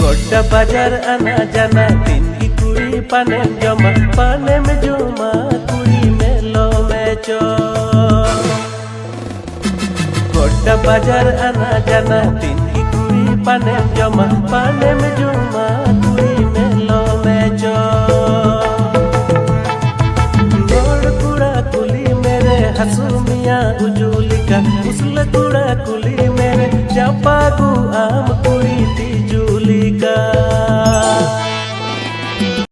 गोड्डा बाजार आना जाना तीन की कुड़ी पाने जमा पाने में जुमा कुड़ी मेलो में चो। गोड्डा बाजार आना जाना तीन की कुड़ी पाने जमा पाने में जुमा कुड़ी मेलो में चो। गोड़ कुड़ा कुली मेरे हसुमिया उजुलिका उसल कुड़ा कुली मेरे चापागु आम कुड़ी तिजुलिका।